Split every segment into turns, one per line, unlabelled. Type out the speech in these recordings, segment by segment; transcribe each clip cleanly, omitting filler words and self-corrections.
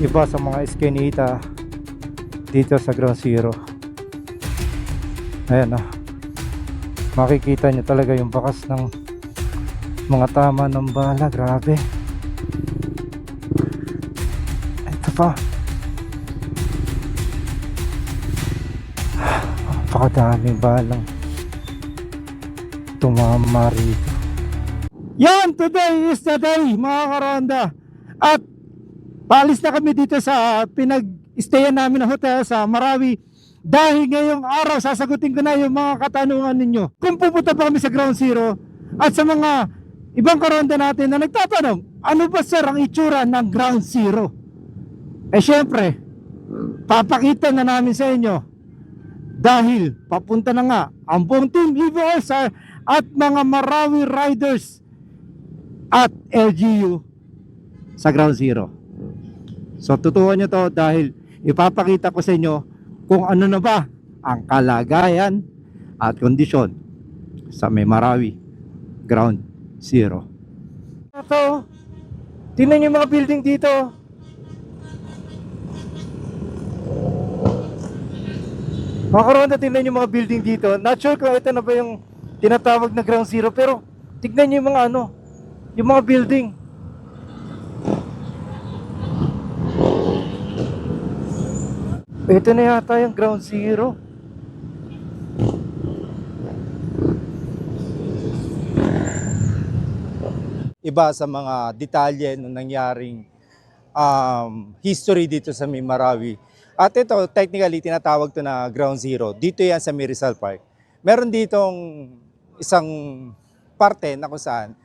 iba sa mga eskinita dito sa Ground Zero. Ayan makikita nyo talaga yung bakas ng mga tama ng bala. Grabe, ito pa, napakadaming balang tumama rito. Yan, today is the day mga karonda, at paalis na kami dito sa pinag-stayan namin na hotel sa Marawi. Dahil ngayong araw sasagutin ko na yung mga katanungan ninyo kung pupunta pa kami sa Ground Zero, at sa mga ibang karonda natin na nagtatanong, ano ba sir ang itsura ng Ground Zero? Syempre, papakita na namin sa inyo, dahil papunta na nga ang buong Team EVSR at mga Marawi Riders at LGU sa Ground Zero. So tutukan nyo to, dahil ipapakita ko sa inyo kung ano na ba ang kalagayan at kondisyon sa may Marawi Ground Zero. Ito, tingnan nyo yung mga building dito. Mga karonda, tingnan nyo yung mga building dito. Not sure kung ito na ba yung tinatawag na Ground Zero, pero tingnan nyo yung mga yung mga building. Ito na yata yung Ground Zero. Iba sa mga detalye ng nangyaring history dito sa may Marawi. At ito, technically, tinatawag to na Ground Zero. Dito yan sa Rizal Park. Meron ditong isang parte na kung saan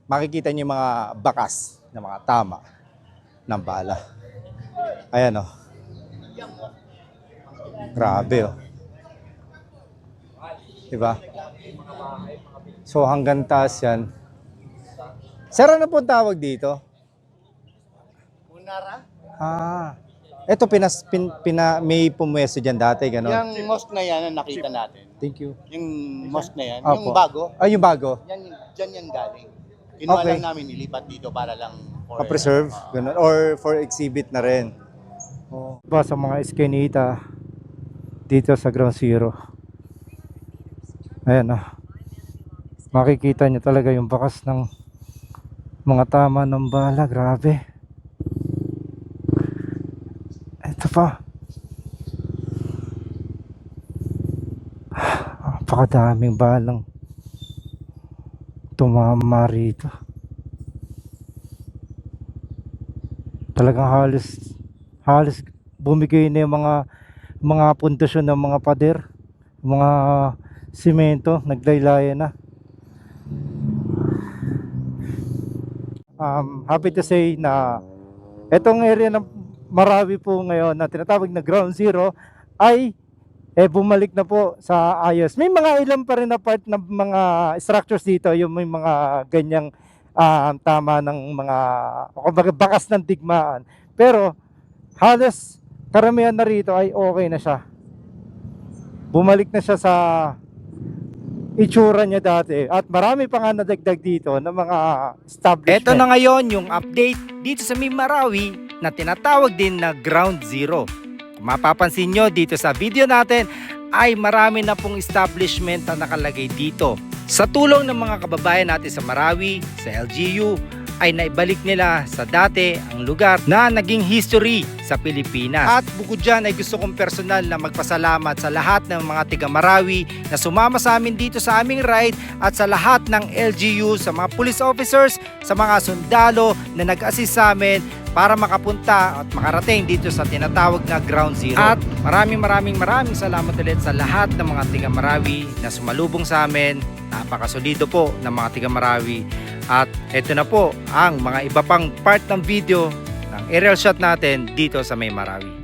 makikita niyo yung mga bakas na mga tama ng bala. Ayan Grabe diba? So hanggang taas yan. Sir, ano po tawag dito?
Munara?
Ito may pumwesto dyan dati, gano'n.
Yung mosque na yan ang nakita natin.
Thank you.
Yung mosque na yan,
Opo.
yung bago,
Yung bago.
dyan yan galing. Kinuha
Okay.
lang namin, ilipat dito para lang for
Pa-preserve, gano'n. Or for exhibit na rin. Iba sa mga eskinita dito sa Ground Zero. Ayan makikita nyo talaga yung bakas ng mga tama ng bala. Grabe, ito pa, napakadaming balang tumama rito. Talagang halos bumigay na yung mga pundasyon ng mga pader, mga simento, naglaylayan na. Happy to say na etong area ng Marawi po ngayon na tinatawag na Ground Zero ay bumalik na po sa ayos. May mga ilan pa rin na part ng mga structures dito, yung may mga ganyang tama ng mga bakas ng digmaan. Pero halos karamihan na rito ay okay na siya. Bumalik na siya sa itsura niya dati, at marami pa nga nadagdag dito ng mga establishment.
Ito na ngayon yung update dito sa may Marawi na tinatawag din na Ground Zero. Kung mapapansin nyo dito sa video natin ay marami na pong establishment na nakalagay dito. Sa tulong ng mga kababayan natin sa Marawi, sa LGU, ay naibalik nila sa dati ang lugar na naging history sa Pilipinas. At bukod dyan ay gusto kong personal na magpasalamat sa lahat ng mga tiga Marawi na sumama sa amin dito sa aming ride, at sa lahat ng LGU, sa mga police officers, sa mga sundalo na nag-assist sa amin para makapunta at makarating dito sa tinatawag na Ground Zero. At maraming salamat ulit sa lahat ng mga tiga Marawi na sumalubong sa amin. Napakasolido po ng mga tiga Marawi. At ito na po ang mga iba pang part ng video ng aerial shot natin dito sa may Marawi.